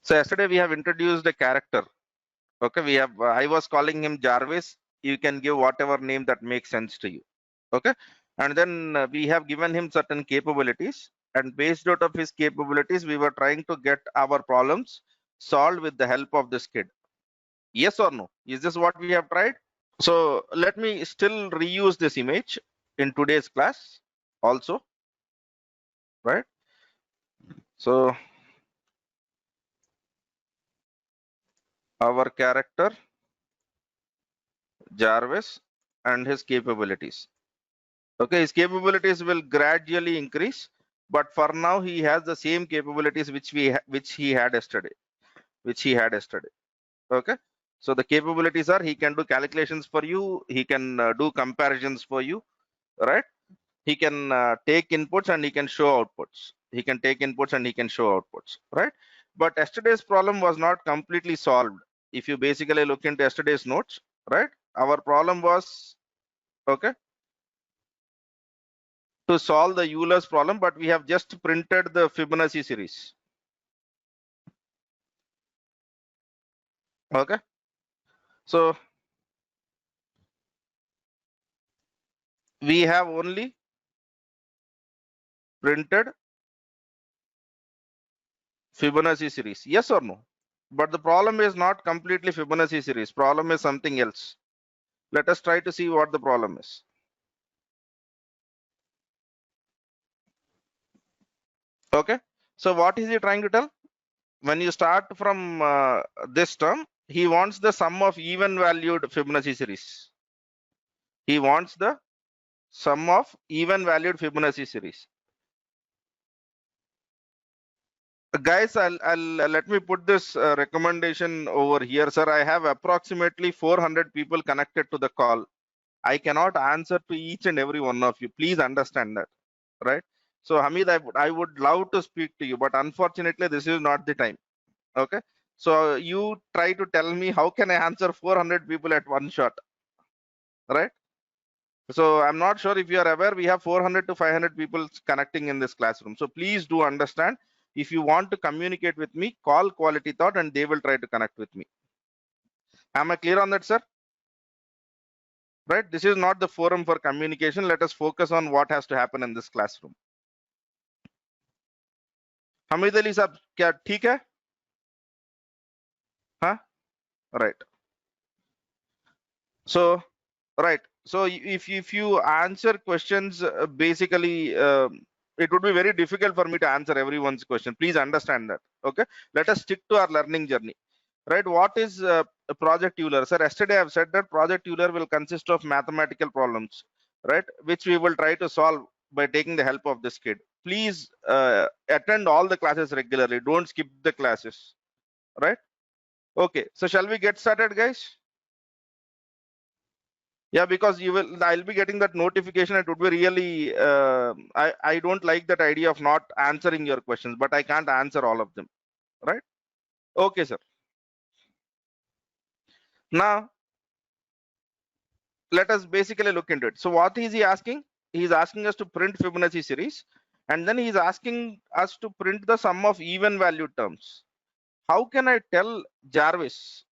So yesterday we have introduced a character. Okay, we have I was calling him Jarvis. You can give whatever name that makes sense to you. Okay, and then we have given him certain capabilities, and based out of his capabilities, we were trying to get our problems solved with the help of this kid. Yes or no? Is this what we have tried? So let me still reuse this image in today's class also, right? So our character Jarvis and his capabilities. Okay, his capabilities will gradually increase, but for now he has the same capabilities which he had yesterday, Okay, so the capabilities are he can do calculations for you, he can do comparisons for you, right? He can take inputs and he can show outputs. He can take inputs and he can show outputs, right? But yesterday's problem was not completely solved. If you basically look into yesterday's notes, right? Our problem was okay to solve the Euler's problem, but we have just printed the Fibonacci series. Okay, so we have only printed Fibonacci series. Yes or no? But the problem is not completely Fibonacci series. Problem is something else. Let us try to see what the problem is. Okay, so what is he trying to tell? When you start from this term, he wants the sum of even valued Fibonacci series. He wants the sum of even valued Fibonacci series. Guys, I'll let me put this recommendation over here, sir. I have approximately 400 people connected to the call. I cannot answer to each and every one of you. Please understand that, right? So Hamid, I would love to speak to you, but unfortunately, this is not the time. Okay, so you try to tell me how can I answer 400 people at one shot, right? So I'm not sure if you are aware, we have 400 to 500 people connecting in this classroom. So please do understand, if you want to communicate with me, call Quality Thought and they will try to connect with me. Am I clear on that, sir? Right? This is not the forum for communication. Let us focus on what has to happen in this classroom. Hamid Ali sir, क्या ठीक है? Huh? Right. So, right. So if you answer questions, basically, it would be very difficult for me to answer everyone's question. Please understand that. Okay. Let us stick to our learning journey. Right. What is a Project Euler? Sir, yesterday I've said that Project Euler will consist of mathematical problems, right? Which we will try to solve by taking the help of this kid. Please attend all the classes regularly. Don't skip the classes. Right. Okay. So shall we get started, guys? Yeah, because I'll be getting that notification. It would be really I don't like that idea of not answering your questions, but I can't answer all of them, right? Okay, sir. Now let us basically look into it. So what is he asking? He's asking us to print Fibonacci series, and then he's asking us to print the sum of even valued terms. How can I tell Jarvis?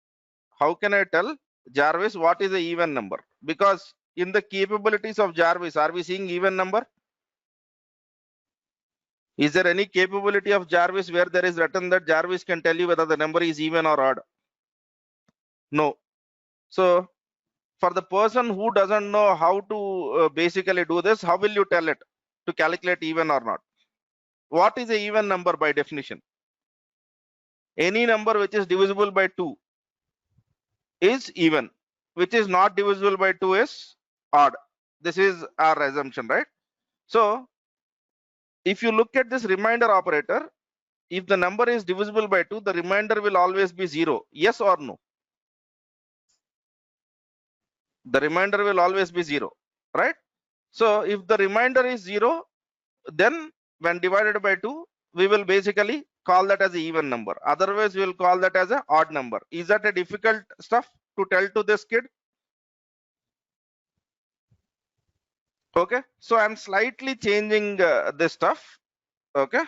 How can I tell Jarvis what is the even number? Because in the capabilities of Jarvis, are we seeing even number? Is there any capability of Jarvis where there is written that Jarvis can tell you whether the number is even or odd? No. So for the person who doesn't know how to basically do this, how will you tell it to calculate even or not? What is a even number by definition? Any number which is divisible by 2 is even, which is not divisible by 2 is odd. This is our assumption, right? So if you look at this remainder operator, if the number is divisible by 2, the remainder will always be 0. Yes or no? The remainder will always be 0, right? So if the remainder is 0, then when divided by 2, we will basically call that as an even number. Otherwise, we will call that as an odd number. Is that a difficult stuff to tell to this kid? Okay, so I'm slightly changing this stuff. Okay,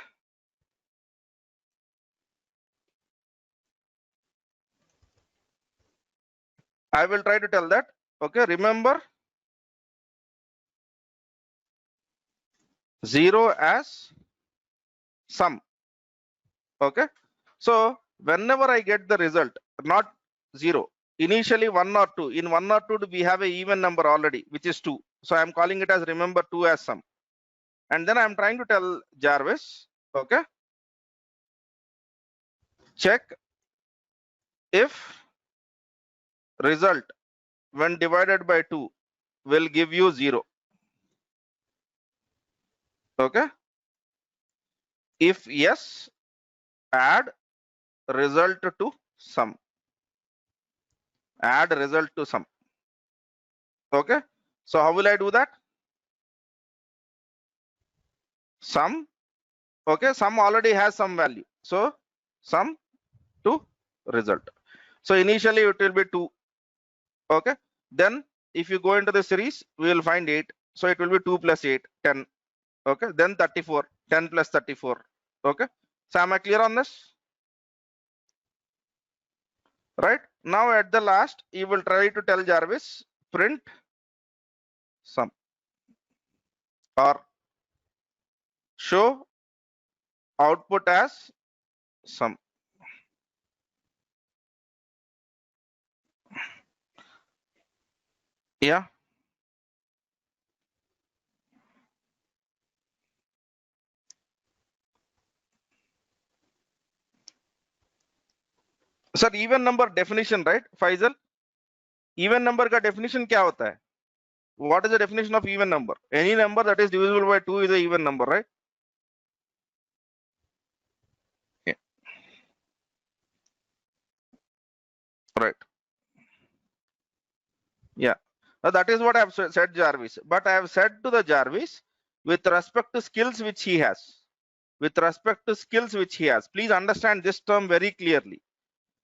I will try to tell that. Okay, remember 0 as sum. Okay, so whenever I get the result, not 0, initially 1 or 2. In 1 or 2, we have a even number already, which is 2. So I'm calling it as remember 2 as sum. And then I'm trying to tell Jarvis, okay, check if result when divided by 2 will give you 0. Okay, if yes, add result to sum. Add result to sum. Okay, so how will I do that? Sum. Okay, sum already has some value, so sum to result. So initially it will be 2. Okay, then if you go into the series, we will find 8, so it will be 2 plus 8, 10. Okay, then 34, 10 plus 34. Okay, so am I clear on this? Right, now at the last you will try to tell Jarvis print sum or show output as sum. Yeah, sir, even number definition, right, Faisal? Even number का definition क्या होता है? What is the definition of even number? Any number that is divisible by 2 is a even number, right? Yeah. Right. Yeah. Now that is what I have said Jarvis. But I have said to the Jarvis with respect to skills which he has. With respect to skills which he has. Please understand this term very clearly.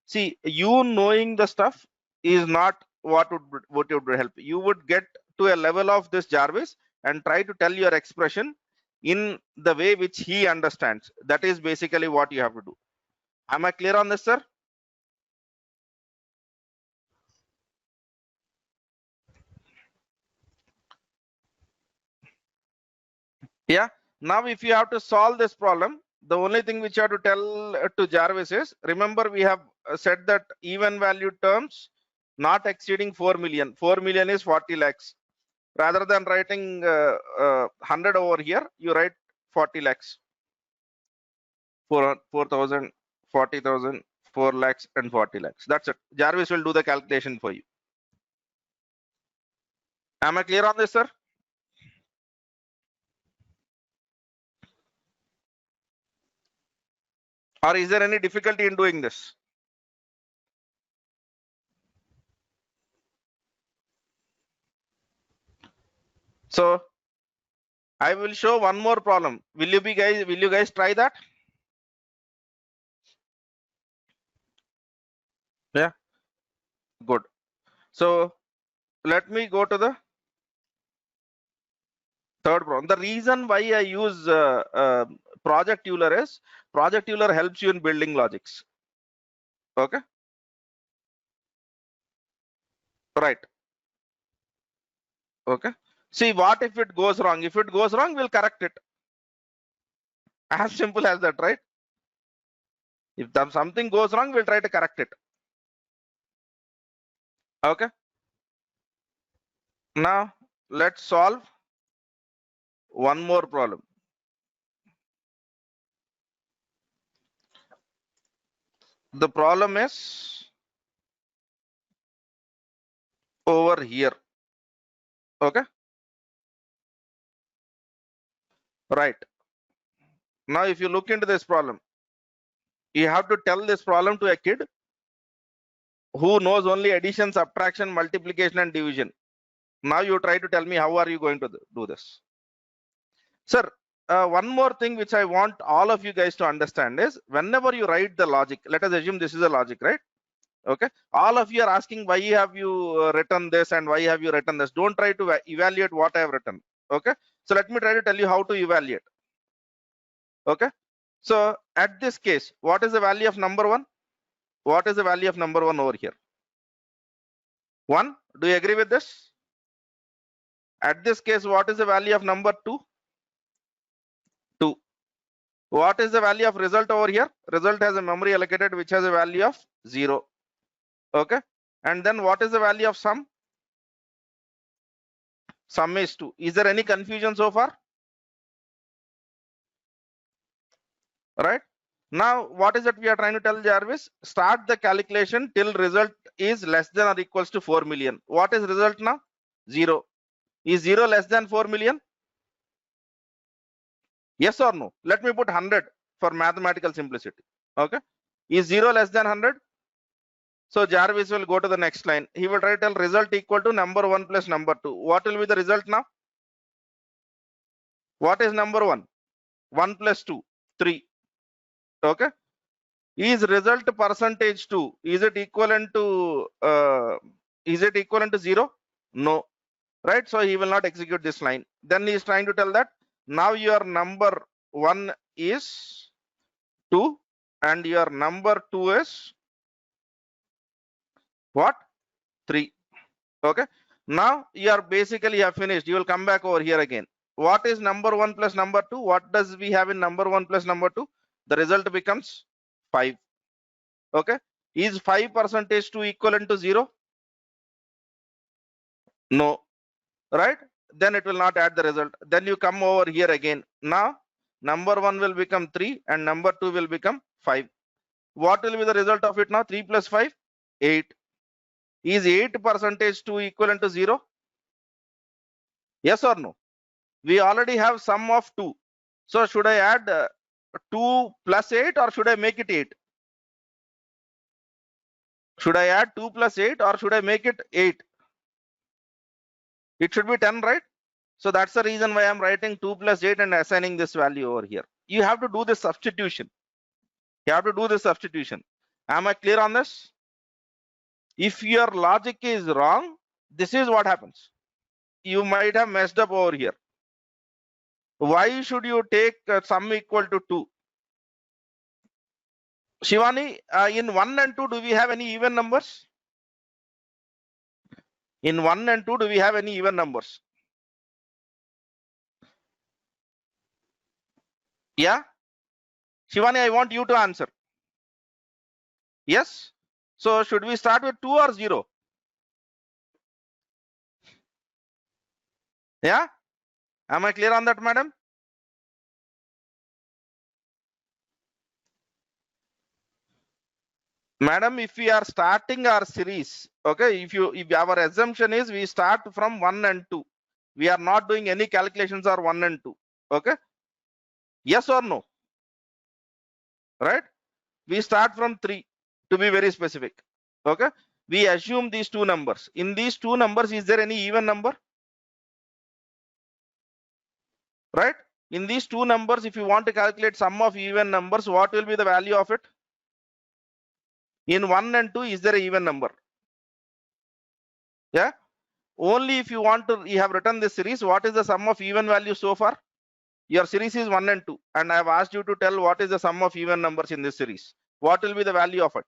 See, you knowing the stuff is not what would help. You would get to a level of this Jarvis and try to tell your expression in the way which he understands. That is basically what you have to do. Am I clear on this, sir? Yeah. Now, if you have to solve this problem, the only thing which you have to tell to Jarvis is, remember we have said that even value terms not exceeding 4 million. 4 million is 40 lakhs. Rather than writing 100 over here, you write 40 lakhs. 4,000, 40,000, 4 lakhs and 40 lakhs. That's it. Jarvis will do the calculation for you. Am I clear on this, sir? Or is there any difficulty in doing this? So I will show one more problem. Will you guys try that? Yeah, good. So let me go to the third problem. The reason why I use Project Euler is Project Euler helps you in building logics. Okay. Right. Okay. See, what if it goes wrong? If it goes wrong, we'll correct it. As simple as that, right? If something goes wrong, we'll try to correct it. Okay. Now let's solve one more problem. The problem is over here. Okay. Right. Now, if you look into this problem, you have to tell this problem to a kid who knows only addition, subtraction, multiplication, and division. Now you try to tell me how are you going to do this? Sir, one more thing which I want all of you guys to understand is whenever you write the logic, let us assume this is a logic, right? Okay. All of you are asking why have you written this and why have you written this? Don't try to evaluate what I have written. Okay. So let me try to tell you how to evaluate. Okay. So at this case, what is the value of number one? What is the value of number one over here? 1. Do you agree with this? At this case, what is the value of number 2? 2. What is the value of result over here? Result has a memory allocated which has a value of 0. Okay. And then what is the value of sum? Sum is 2. Is there any confusion so far? Right. Now, what is it we are trying to tell Jarvis? Start the calculation till result is less than or equals to 4 million. What is result now? 0. Is 0 less than 4 million? Yes or no? Let me put 100 for mathematical simplicity. Okay. Is 0 less than 100? So Jarvis will go to the next line. He will try to tell result equal to number 1 plus number 2. What will be the result now? What is number 1? 1 plus 2, 3. Okay. Is result percentage 2? Is it equivalent to 0? No. Right. So he will not execute this line. Then he is trying to tell that now your number 1 is 2 and your number 2 is what? 3. Okay. Now you are basically have finished. You will come back over here again. What is number 1 plus number 2? What does we have in number 1 plus number 2? The result becomes 5. Okay. Is 5 percentage 2 equivalent to 0? No. Right. Then it will not add the result. Then you come over here again. Now number 1 will become 3 and number 2 will become 5. What will be the result of it now? 3 plus 5, 8. Is 8 percentage 2 equivalent to 0? Yes or no? We already have sum of 2. So should I add 2 plus 8 or should I make it 8? Should I add 2 plus 8 or should I make it 8? It should be 10, right? So that's the reason why I'm writing 2 plus 8 and assigning this value over here. You have to do this substitution. You have to do this substitution. Am I clear on this? If your logic is wrong, this is what happens. You might have messed up over here. Why should you take sum equal to 2? Shivani, in 1 and 2, do we have any even numbers? In 1 and 2, do we have any even numbers? Yeah? Shivani, I want you to answer. Yes? So should we start with 2 or 0? Yeah? Am I clear on that, madam? Madam, if we are starting our series, okay, if our assumption is we start from 1 and 2, we are not doing any calculations or 1 and 2, okay? Yes or no? Right? We start from 3 to be very specific, okay? We assume these two numbers. In these two numbers, is there any even number? Right? In these two numbers, if you want to calculate sum of even numbers, what will be the value of it? In 1 and 2, is there an even number? Yeah. Only if you want to, you have written this series, what is the sum of even value so far? Your series is 1 and 2, and I have asked you to tell what is the sum of even numbers in this series. What will be the value of it?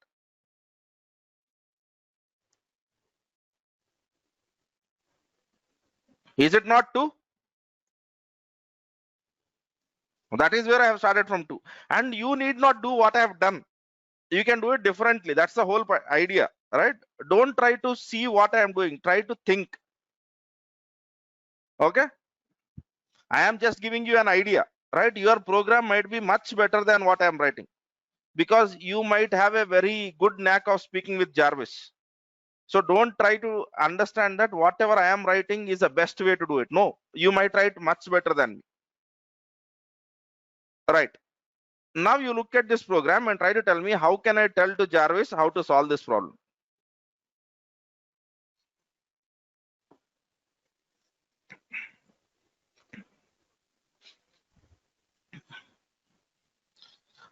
Is it not 2? That is where I have started from 2. And you need not do what I have done. You can do it differently. That's the whole idea, right? Don't try to see what I am doing. Try to think. Okay. I am just giving you an idea, right? Your program might be much better than what I am writing because you might have a very good knack of speaking with Jarvis. So don't try to understand that whatever I am writing is the best way to do it. No, you might write much better than me. Right. Now you look at this program and try to tell me how can I tell to Jarvis how to solve this problem.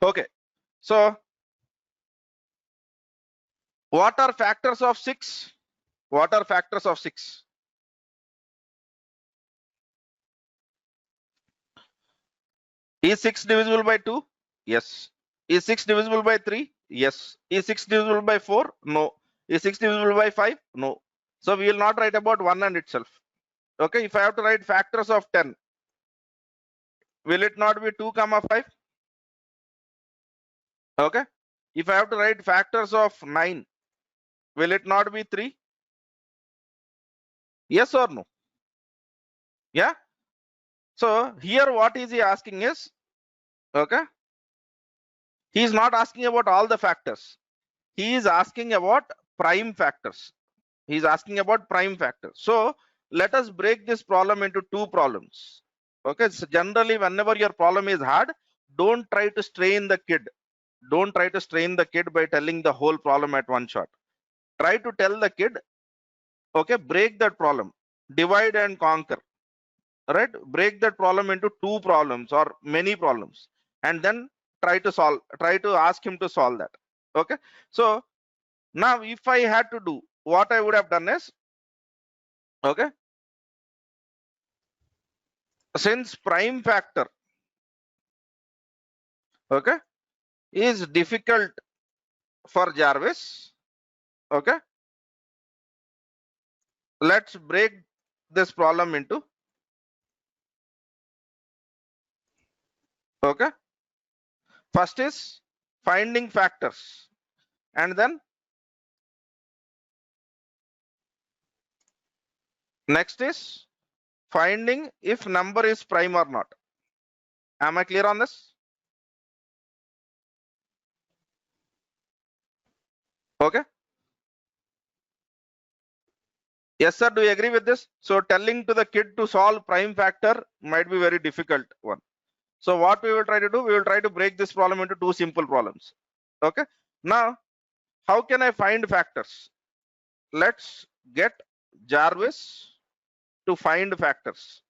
Okay. So what are factors of 6? What are factors of 6? Is 6 divisible by 2? Yes. Is 6 divisible by 3? Yes. Is 6 divisible by 4? No. Is 6 divisible by 5? No. So we will not write about 1 and itself. Okay, if I have to write factors of 10, will it not be 2 comma 5? Okay, if I have to write factors of 9, will it not be 3? Yes or no? Yeah. So here what is he asking is, okay, he is not asking about all the factors. He is asking about prime factors. He is asking about prime factors. So let us break this problem into 2 problems. Okay, so generally whenever your problem is hard, don't try to strain the kid. Don't try to strain the kid by telling the whole problem at one shot. Try to tell the kid, okay, break that problem, divide and conquer, right? Break that problem into 2 problems or many problems, and then try to ask him to solve that. Okay, so now if I had to do, what I would have done is, okay, since prime factor, okay, is difficult for Jarvis, okay, let's break this problem into, okay, first is finding factors, and then next is finding if number is prime or not. Am I clear on this? Okay. Yes, sir. Do you agree with this? So telling to the kid to solve prime factor might be very difficult one. So what we will try to do, we will try to break this problem into 2 simple problems. Okay. Now, how can I find factors? Let's get Jarvis to find factors.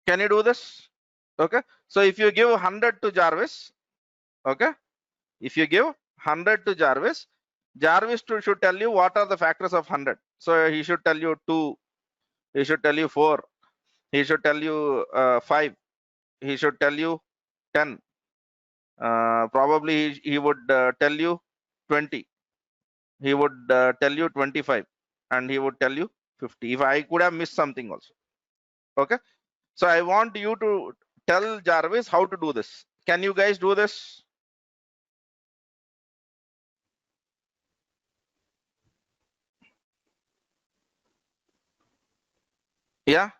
Can you do this? Okay. So if you give 100 to Jarvis, okay, if you give 100 to Jarvis, Jarvis should tell you what are the factors of 100. So he should tell you 2, he should tell you 4, he should tell you 5, he should tell you 10. Probably he would tell you 20, he would tell you 25, and he would tell you 50. If I could have missed something also. Okay. So I want you to tell Jarvis how to do this. Can you guys do this? Yeah.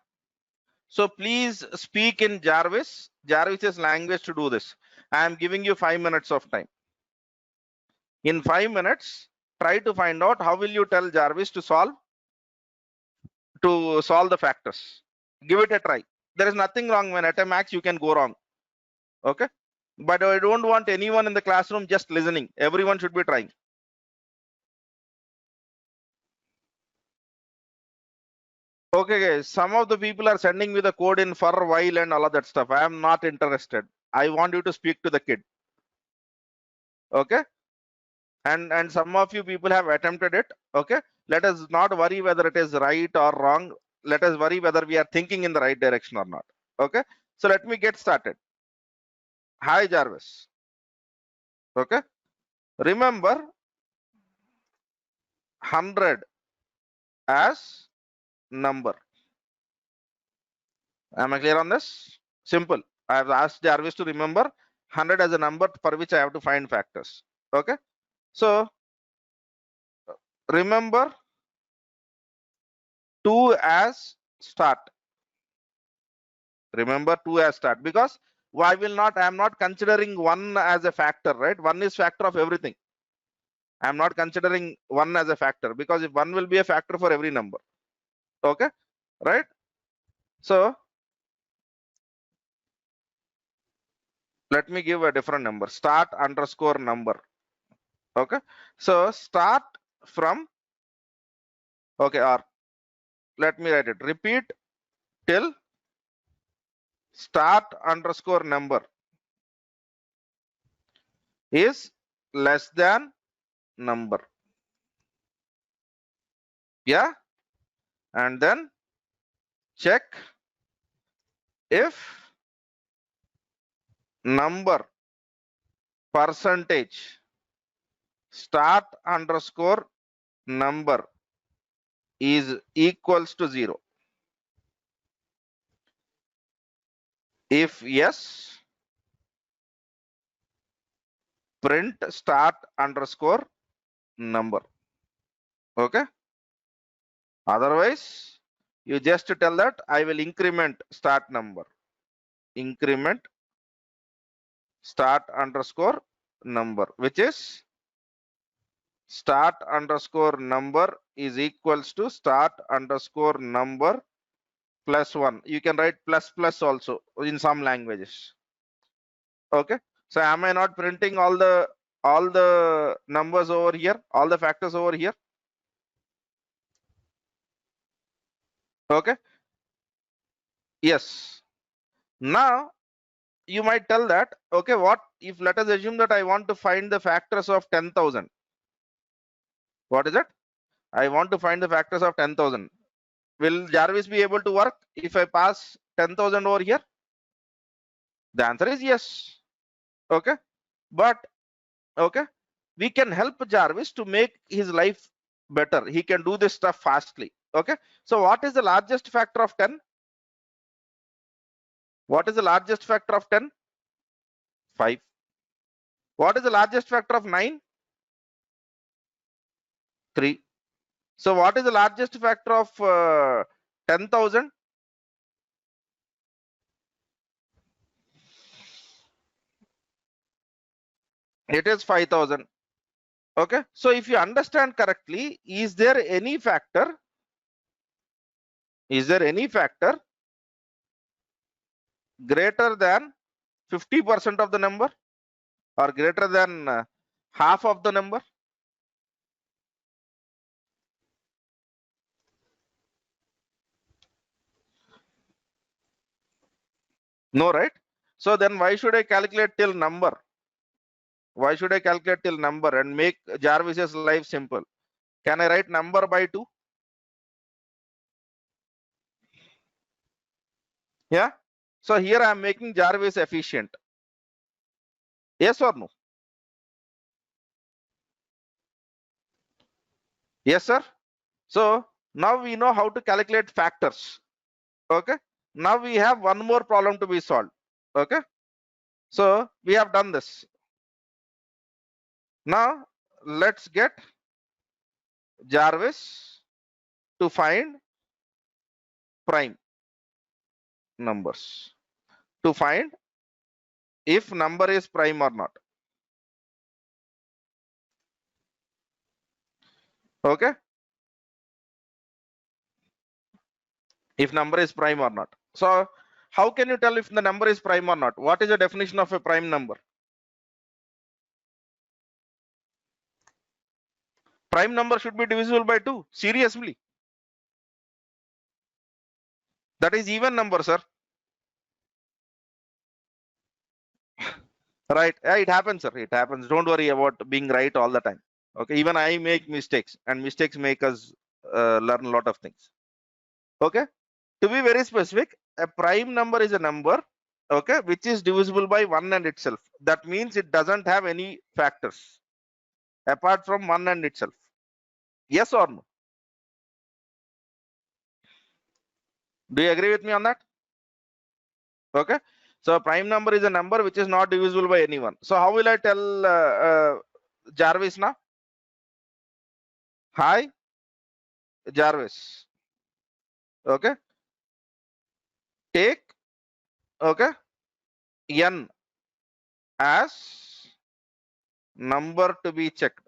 So please speak in Jarvis's language to do this. I am giving you 5 minutes of time. In 5 minutes, try to find out how will you tell Jarvis to solve the factors. Give it a try. There is nothing wrong when at a max you can go wrong. Okay. But I don't want anyone in the classroom just listening. Everyone should be trying. Okay, guys. Some of the people are sending me the code in for while and all of that stuff. I am not interested. I want you to speak to the kid. Okay. And some of you people have attempted it. Okay. Let us not worry whether it is right or wrong. Let us worry whether we are thinking in the right direction or not. Okay. So let me get started. Hi, Jarvis. Okay. Remember 100 as number. Am I clear on this? Simple. I have asked Jarvis to remember 100 as a number for which I have to find factors. Okay. So remember 2 as start. Remember 2 as start, because I am not considering 1 as a factor, right? 1 is factor of everything. I am not considering 1 as a factor, because if 1 will be a factor for every number. Okay, right? So let me give a different number, start underscore number. Okay, so start from, okay, or let me write it, repeat till start underscore number is less than number. Yeah, and then check if number percentage start underscore number is equals to 0? If yes, print start underscore number. Okay. Otherwise, you just tell that I will increment start number. Increment start underscore number, which is start underscore number is equals to start underscore number plus 1. You can write plus plus also in some languages. Okay. So am I not printing all the numbers over here, all the factors over here? Okay. Yes. Now you might tell that, okay, what if, let us assume that I want to find the factors of 10,000. What is it? I want to find the factors of 10,000. Will Jarvis be able to work if I pass 10,000 over here? The answer is yes. Okay. But okay, we can help Jarvis to make his life better. He can do this stuff fastly. Okay. So what is the largest factor of 10? What is the largest factor of 10? 5. What is the largest factor of 9? 3. So what is the largest factor of 10,000? It is 5,000. Okay. So if you understand correctly, is there any factor? Is there any factor greater than 50% of the number or greater than half of the number? No, right? So then why should I calculate till number? Why should I calculate till number and make Jarvis's life simple? Can I write number by 2? Yeah. So here I am making Jarvis efficient. Yes or no? Yes, sir. So now we know how to calculate factors. Okay. Now we have one more problem to be solved. Okay. So we have done this. Now let's get Jarvis to find prime numbers, to find if number is prime or not. Okay. If number is prime or not. So how can you tell if the number is prime or not? What is the definition of a prime number? Prime number should be divisible by 2. Seriously. That is even number, sir. Right. Yeah, it happens, sir. It happens. Don't worry about being right all the time. Okay. Even I make mistakes, and mistakes make us learn a lot of things. Okay. To be very specific, a prime number is a number, okay, which is divisible by 1 and itself. That means it doesn't have any factors apart from 1 and itself. Yes or no? Do you agree with me on that? Okay. So a prime number is a number which is not divisible by anyone. So how will I tell Jarvis now? Hi, Jarvis. Okay. Take, okay, n as number to be checked.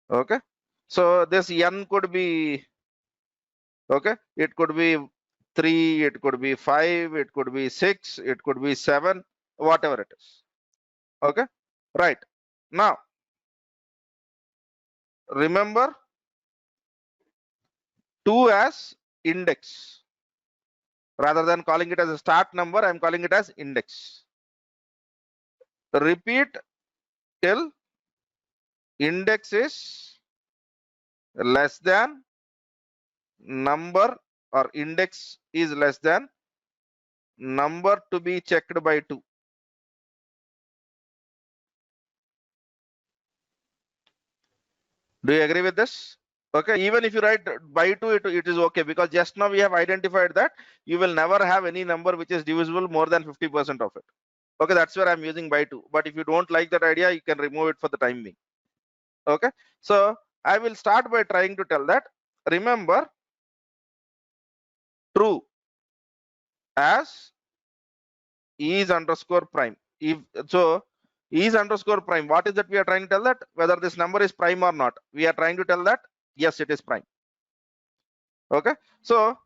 Okay. So this n could be, okay, it could be 3, it could be 5, it could be 6, it could be 7, whatever it is. Okay. Right. Now, remember 2 as index. Rather than calling it as a start number, I am calling it as index. Repeat till index is less than number, or index is less than number to be checked by 2. Do you agree with this? Okay, even if you write by 2, it is okay, because just now we have identified that you will never have any number which is divisible more than 50% of it. Okay, that's where I'm using by 2. But if you don't like that idea, you can remove it for the time being. Okay, so I will start by trying to tell that, remember, true as is underscore prime. If so, is underscore prime, what is that we are trying to tell? That whether this number is prime or not, we are trying to tell that yes, it is prime. Okay, so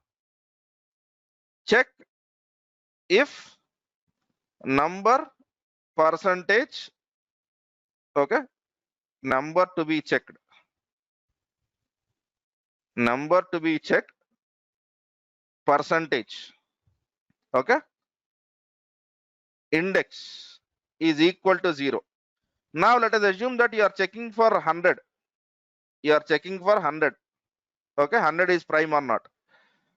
check if number percentage, okay, number to be checked, number to be checked, percentage, okay, index is equal to 0. Now let us assume that you are checking for 100, you are checking for 100, okay, 100 is prime or not.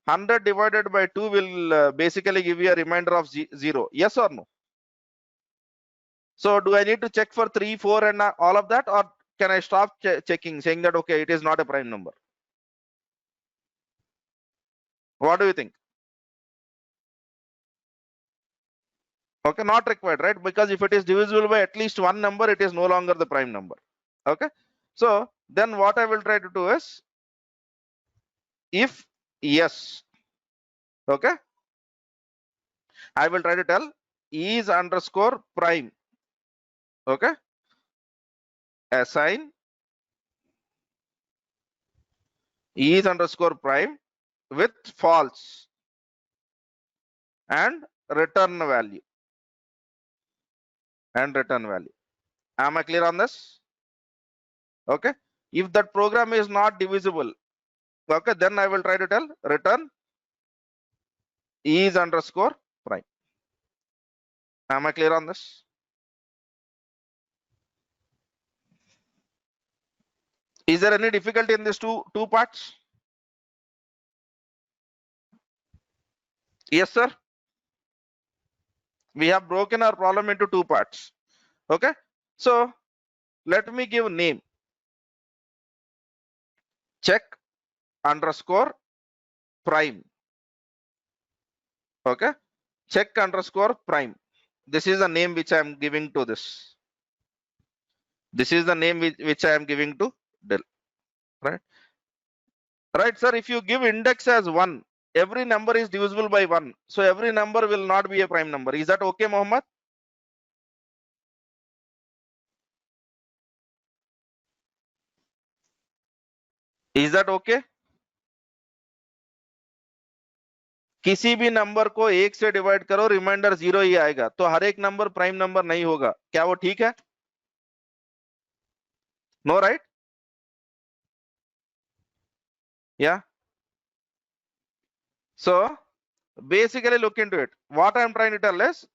100 divided by 2 will basically give you a remainder of 0, yes or no? So do I need to check for 3, 4 and all of that, or can I stop checking, saying that okay, it is not a prime number? What do you think? Okay, not required, right? Because if it is divisible by at least one number, it is no longer the prime number. Okay, so then what I will try to do is, if yes, okay, I will try to tell is underscore prime, okay, assign is underscore prime with false and return value, and return value. Am I clear on this? Okay, if that program is not divisible, okay, then I will try to tell return is underscore prime. Am I clear on this? Is there any difficulty in these two parts? Yes, sir. We have broken our problem into 2 parts. Okay, so let me give name, check underscore prime. Okay, check underscore prime. This is the name which I am giving to this. This is the name which I am giving to del. Right, right, sir. If you give index as 1, every number is divisible by 1, so every number will not be a prime number. Is that okay, Mohammed? Is that okay? किसी भी number को 1 से divide करो, reminder 0 ही आएगा, तो हर एक number prime number नहीं होगा, क्या वो ठीक है? No, right? Yeah. So basically look into it. What I am trying to tell is,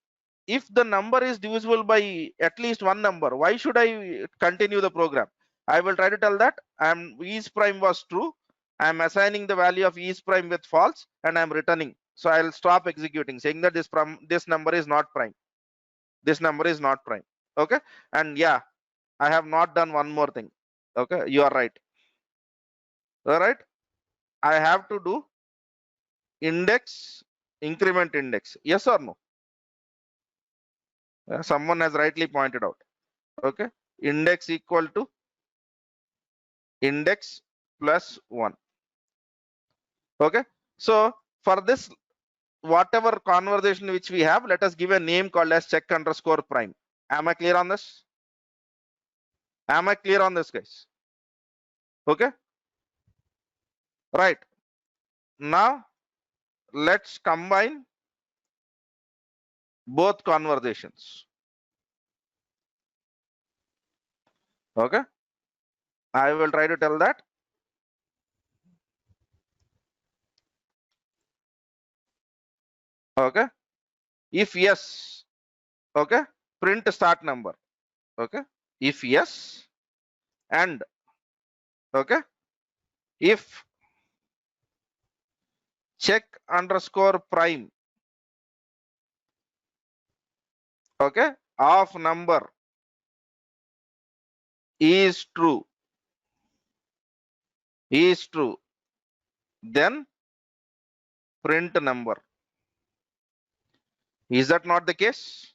if the number is divisible by at least one number, why should I continue the program? I will try to tell that is prime was true. I am assigning the value of is prime with false, and I am returning. So I'll stop executing, saying that this number is not prime. This number is not prime. Okay. And yeah, I have not done one more thing. Okay, you are right. All right. I have to do index, increment index. Yes or no? Someone has rightly pointed out. Okay, index equal to index plus 1. Okay, so for this, whatever conversation which we have, let us give a name called as check underscore prime. Am I clear on this? Am I clear on this, guys? Okay, right. Now let's combine both conversations. Okay, I will try to tell that. Okay, if yes, okay, print start number. Okay, if yes, and okay, if check underscore prime, okay, of number is true, is true, then print number. Is that not the case?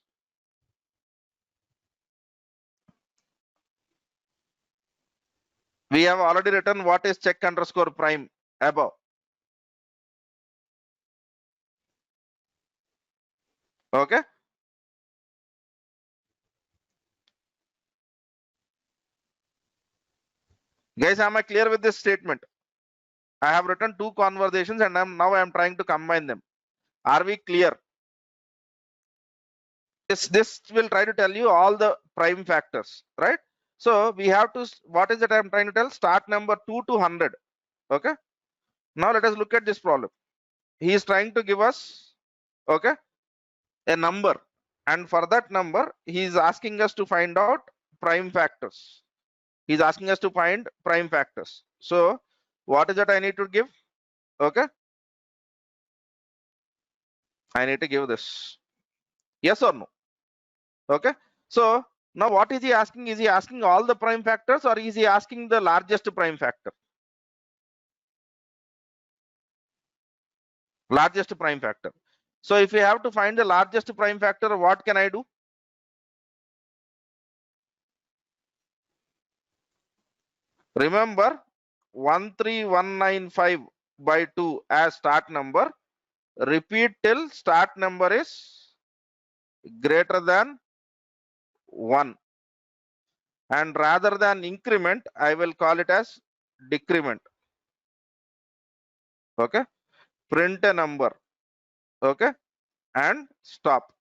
We have already written what is check underscore prime above. Okay. Guys, am I clear with this statement? I have written two conversations and now I am trying to combine them. Are we clear? This will try to tell you all the prime factors, right? So we have to, what is it I'm trying to tell? Start number 2 to 100. Okay. Now let us look at this problem. He is trying to give us, okay, a number, and for that number he is asking us to find out prime factors. He's asking us to find prime factors. So what is that I need to give? Okay, I need to give this. Yes or no? Okay. So now what is he asking? Is he asking all the prime factors or is he asking the largest prime factor? Largest prime factor. So if we have to find the largest prime factor, what can I do? Remember 13195 by 2 as start number. Repeat till start number is greater than 1. And rather than increment, I will call it as decrement. Okay. Print a number. Okay. And stop.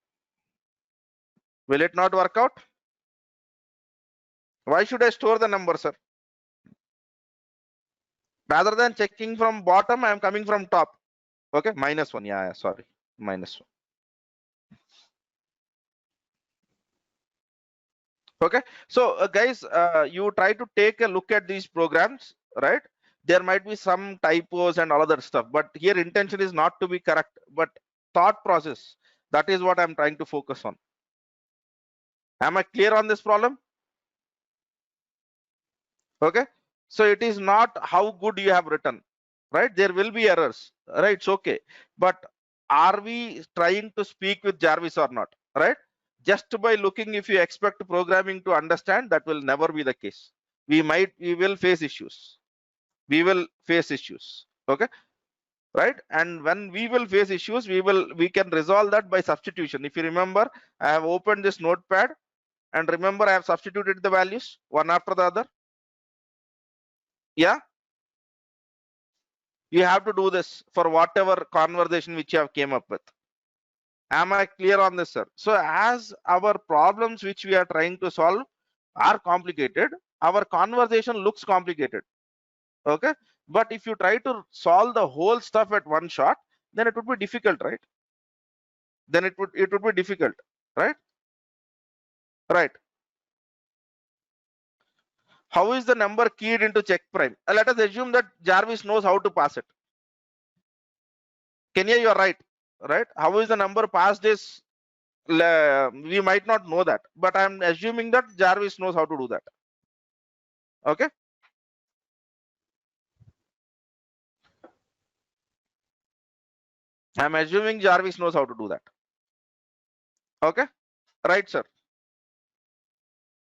Will it not work out? Why should I store the number, sir? Rather than checking from bottom, I am coming from top. Okay. -1. Yeah, sorry. -1. Okay. So guys, you try to take a look at these programs, right? There might be some typos and all other stuff, but here intention is not to be correct, but thought process. That is what I'm trying to focus on. Am I clear on this problem? Okay. So it is not how good you have written, right? There will be errors, right? It's okay. But are we trying to speak with Jarvis or not, right? Just by looking, if you expect programming to understand, that will never be the case. We will face issues. We will face issues. Okay. Right. And when we will face issues, we can resolve that by substitution. If you remember, I have opened this notepad and remember I have substituted the values one after the other. Yeah. You have to do this for whatever conversation which you have came up with. Am I clear on this, sir? So as our problems which we are trying to solve are complicated, our conversation looks complicated. Okay. But if you try to solve the whole stuff at one shot, then it would be difficult, right? Then it would be difficult, right? Right. How is the number keyed into check prime? Let us assume that Jarvis knows how to pass it. Kenya, you are right. Right. How is the number passed is we might not know that, but I'm assuming that Jarvis knows how to do that. Okay. I'm assuming Jarvis knows how to do that. Okay. Right, sir.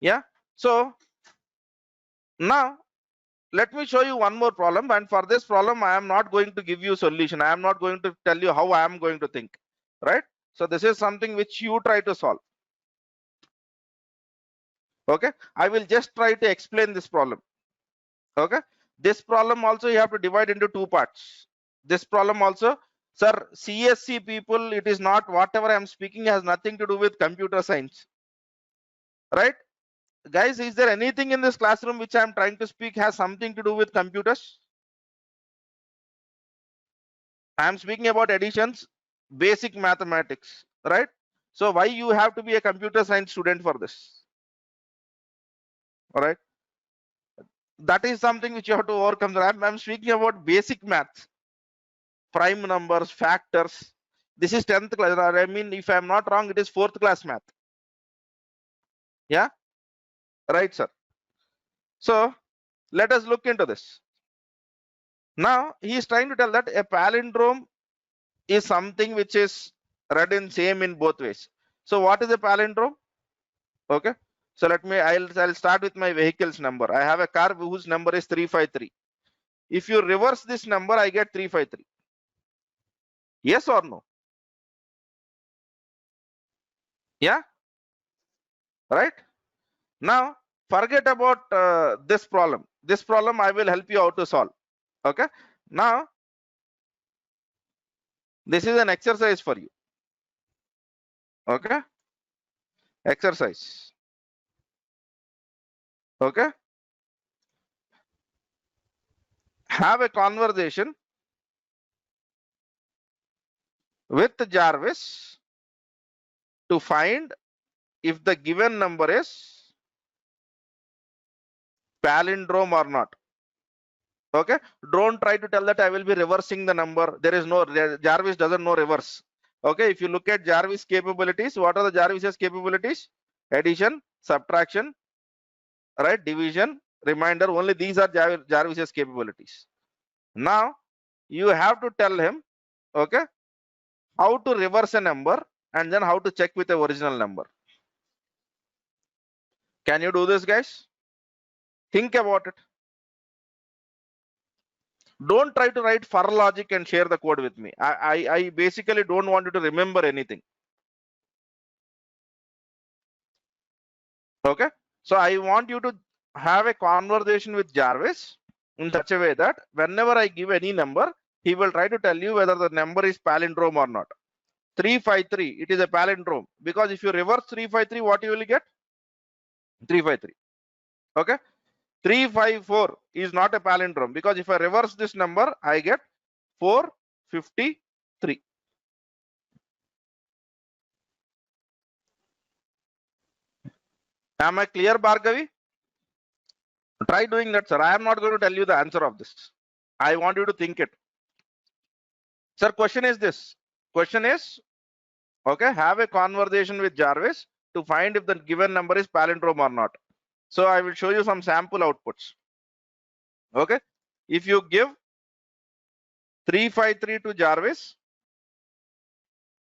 Yeah. So now let me show you one more problem, and for this problem I am not going to give you solution. I am not going to tell you how I am going to think, right? So this is something which you try to solve. Okay, I will just try to explain this problem. Okay, this problem also you have to divide into two parts. This problem also, sir, CSC people, it is not, whatever I am speaking has nothing to do with computer science, right? Guys, is there anything in this classroom which I am trying to speak has something to do with computers? I am speaking about additions, basic mathematics, right? So why you have to be a computer science student for this? All right, that is something which you have to overcome. I'm speaking about basic maths, prime numbers, factors. This is 10th class. I mean, if I'm not wrong, it is 4th class math. Yeah, right, sir. So let us look into this. Now he is trying to tell that a palindrome is something which is read in same in both ways. So what is a palindrome? Okay. So I'll start with my vehicle's number. I have a car whose number is 353. If you reverse this number, I get 353. Yes or no? Yeah, right? Now forget about this problem. This problem I will help you out to solve. Okay. Now this is an exercise for you. Okay. Exercise. Okay. Have a conversation with Jarvis to find if the given number is palindrome or not. Okay. Don't try to tell that I will be reversing the number. There is no, Jarvis doesn't know reverse. Okay. If you look at Jarvis capabilities, what are the Jarvis's capabilities? Addition, subtraction, right? Division, remainder. Only these are Jarvis's capabilities. Now you have to tell him, okay, how to reverse a number and then how to check with the original number. Can you do this, guys? Think about it. Don't try to write for logic and share the code with me. I basically don't want you to remember anything. Okay. So I want you to have a conversation with Jarvis in such a way that whenever I give any number, he will try to tell you whether the number is palindrome or not. 353, it is a palindrome because if you reverse 353, what you will get? 353. Okay. 354 is not a palindrome because if I reverse this number, I get 453. Am I clear, Bhargavi? Try doing that, sir. I am not going to tell you the answer of this. I want you to think it. Sir, question is this. Question is, okay, have a conversation with Jarvis to find if the given number is palindrome or not. So I will show you some sample outputs. Okay. If you give 353 to Jarvis,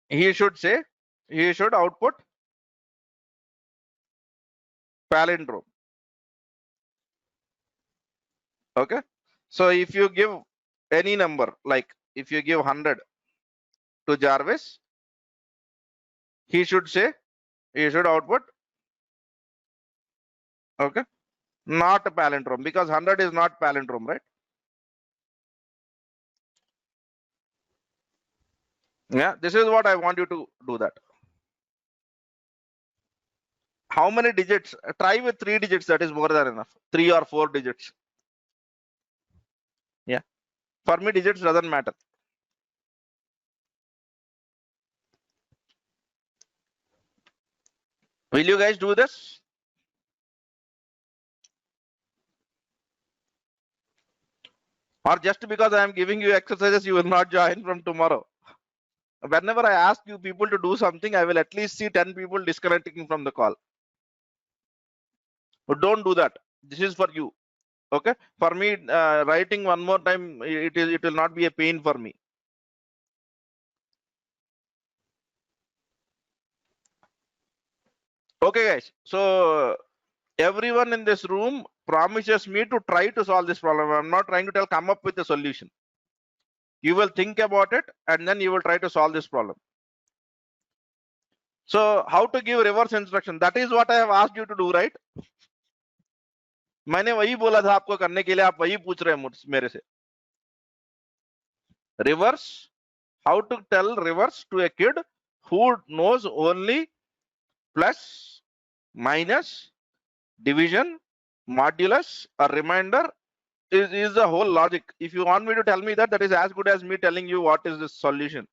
he should output palindrome. Okay. So if you give any number, like if you give 100 to Jarvis, he should output, okay, not a palindrome because 100 is not palindrome, right? Yeah, this is what I want you to do that. How many digits? Try with 3 digits, that is more than enough. 3 or 4 digits. Yeah, for me digits doesn't matter. Will you guys do this? Or just because I am giving you exercises, you will not join from tomorrow? Whenever I ask you people to do something, I will at least see 10 people disconnecting from the call. But don't do that. This is for you. Okay. For me, writing one more time, it will not be a pain for me. Okay, guys. So everyone in this room promises me to try to solve this problem. I'm not trying to come up with a solution. You will think about it and then you will try to solve this problem. So how to give reverse instruction? That is what I have asked you to do, right? मैंने वही बोला था आपको करने के लिए, आप वही पूछ रहे हैं मेरे से. Reverse. How to tell reverse to a kid who knows only plus, minus, division, modulus, or remainder is the whole logic. If you want me to tell me that, that is as good as me telling you what is the solution.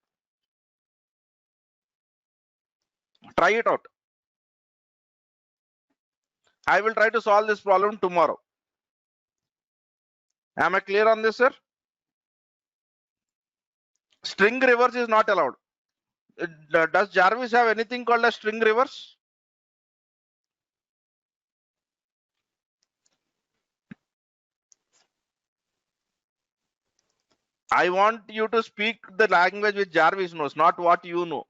Try it out. I will try to solve this problem tomorrow. Am I clear on this, sir? String reverse is not allowed. Does Jarvis have anything called a string reverse? I want you to speak the language which Jarvis knows, not what you know.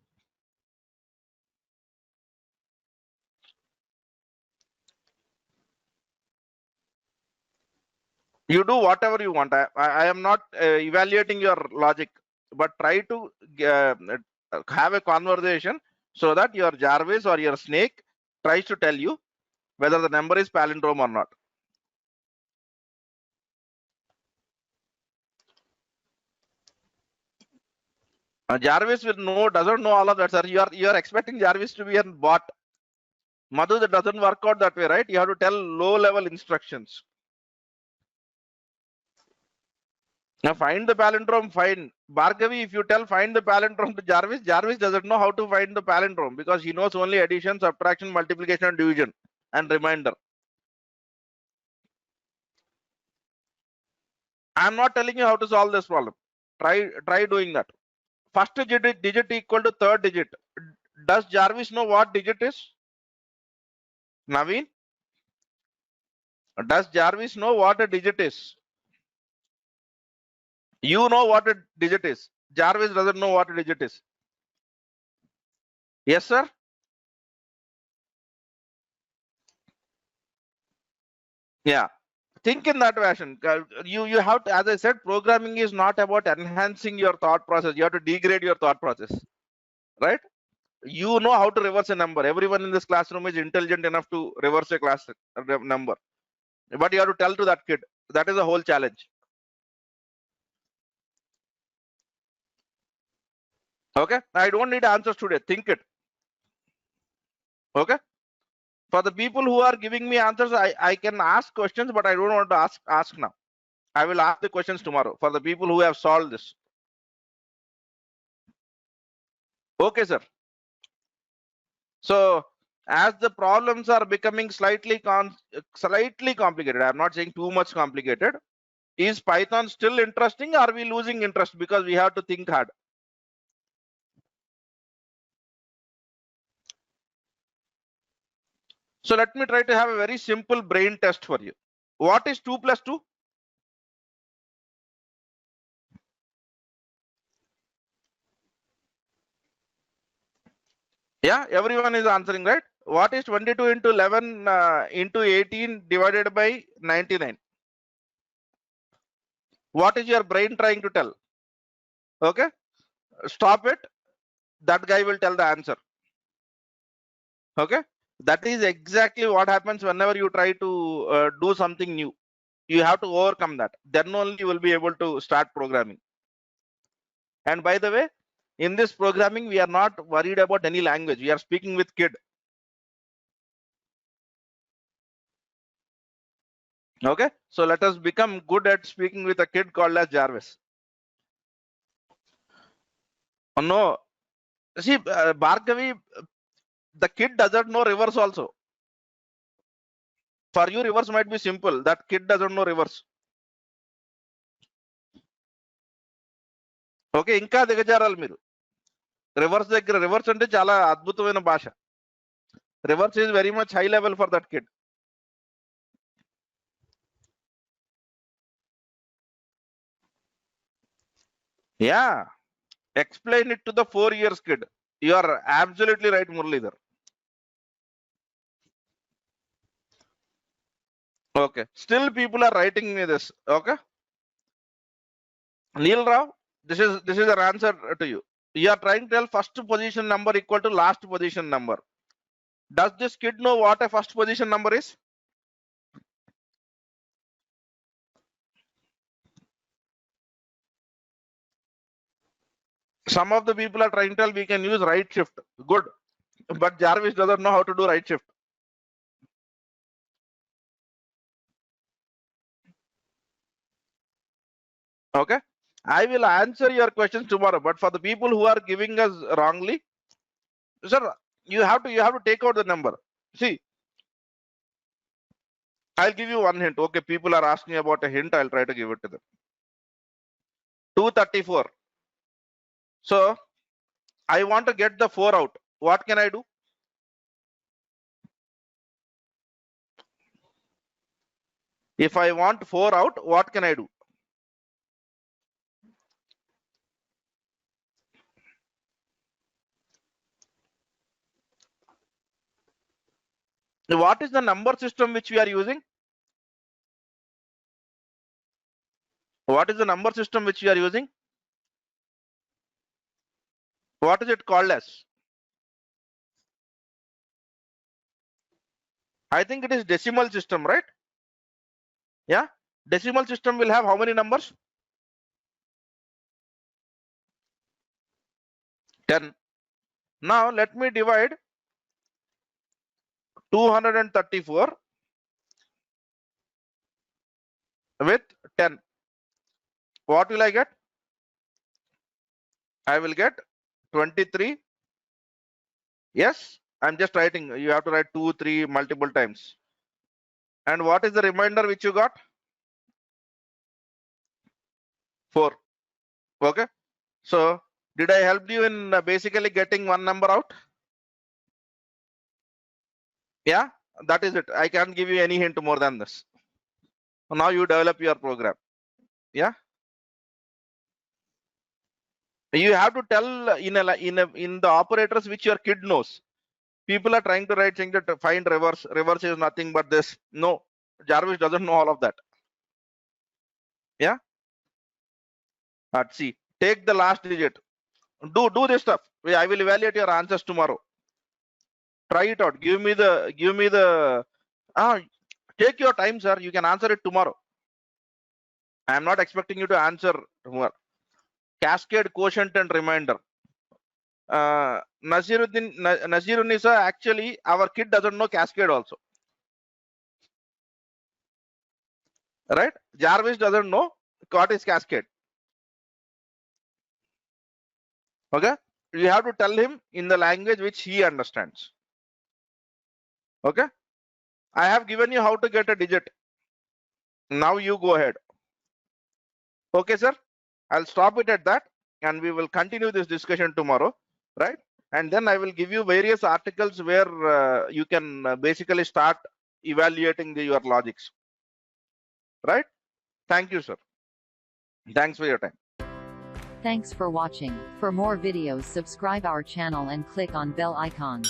You do whatever you want. I am not evaluating your logic, but try to have a conversation so that your Jarvis or your snake tries to tell you whether the number is palindrome or not. Jarvis will know, doesn't know all of that, sir. You are expecting Jarvis to be a bot. Madhu, that doesn't work out that way, right? You have to tell low level instructions. Now find the palindrome, fine. Bhargavi, if you tell find the palindrome to Jarvis, Jarvis doesn't know how to find the palindrome because he knows only addition, subtraction, multiplication, and division and remainder. I'm not telling you how to solve this problem. Try doing that. First digit equal to third digit. Does Jarvis know what digit is? Naveen? Does Jarvis know what a digit is? You know what a digit is. Jarvis doesn't know what a digit is. Yes, sir? Yeah. Think in that fashion. You have to, as I said, programming is not about enhancing your thought process. You have to degrade your thought process, right? You know how to reverse a number. Everyone in this classroom is intelligent enough to reverse a number, but you have to tell to that kid. That is the whole challenge. Okay, I don't need answers today. Think it. Okay. For the people who are giving me answers, I can ask questions, but I don't want to ask now. I will ask the questions tomorrow for the people who have solved this. Okay, sir. So as the problems are becoming slightly complicated, I'm not saying too much complicated. Is Python still interesting? Or are we losing interest because we have to think hard? So let me try to have a very simple brain test for you. What is 2 plus 2? Yeah, everyone is answering, right? What is 22 into 11 into 18 divided by 99? What is your brain trying to tell? Okay, stop it. That guy will tell the answer. Okay, that is exactly what happens whenever you try to do something new. You have to overcome that. Then only you will be able to start programming. And by the way, in this programming, we are not worried about any language. We are speaking with kid. Okay, so let us become good at speaking with a kid called as Jarvis. Oh, no, see, Bhargavi, the kid doesn't know reverse also. For you, reverse might be simple. That kid doesn't know reverse. Okay, ఇంకా దిగజారాలి మీరు. Reverse దగ్గర reverse అంటే చాలా అద్భుతమైన భాష. Reverse is very much high level for that kid. Yeah, explain it to the 4 years kid. You are absolutely right, Muralidhar. Okay, still people are writing me this. Okay, Neil Rao, this is an answer to you. You are trying to tell first position number equal to last position number. Does this kid know what a first position number is? Some of the people are trying to tell we can use right shift. Good, but Jarvis doesn't know how to do right shift. Okay, I will answer your questions tomorrow, but for the people who are giving us wrongly, sir, you have to take out the number. See, I'll give you one hint. Okay, people are asking about a hint. I'll try to give it to them. 234. So I want to get the 4 out. What can I do? If I want 4 out, what can I do? What is the number system which we are using? What is the number system which we are using? What is it called as? I think it is decimal system, right? Yeah. Decimal system will have how many numbers? 10. Now let me divide 234 with 10. What will I get? I will get 23. Yes, I'm just writing. You have to write 2, 3 multiple times. And what is the remainder which you got? 4. Okay. So did I help you in basically getting one number out? Yeah, that is it. I can't give you any hint more than this. Now you develop your program. Yeah. You have to tell in the operators which your kid knows. People are trying to write saying that find reverse. Reverse is nothing but this. No, Jarvis doesn't know all of that. Yeah. Let's see. Take the last digit. Do this stuff. I will evaluate your answers tomorrow. Try it out. Give me the. Take your time, sir. You can answer it tomorrow. I am not expecting you to answer tomorrow. Cascade, quotient, and remainder. Nazirunisa, actually, our kid doesn't know cascade also. Right? Jarvis doesn't know what is cascade. Okay? You have to tell him in the language which he understands. Okay? I have given you how to get a digit. Now you go ahead. Okay, sir? I'll stop it at that and we will continue this discussion tomorrow, right? And then I will give you various articles where you can basically start evaluating your logics, right? Thank you, sir. Thanks for your time. Thanks for watching. For more videos, subscribe our channel and click on bell icon.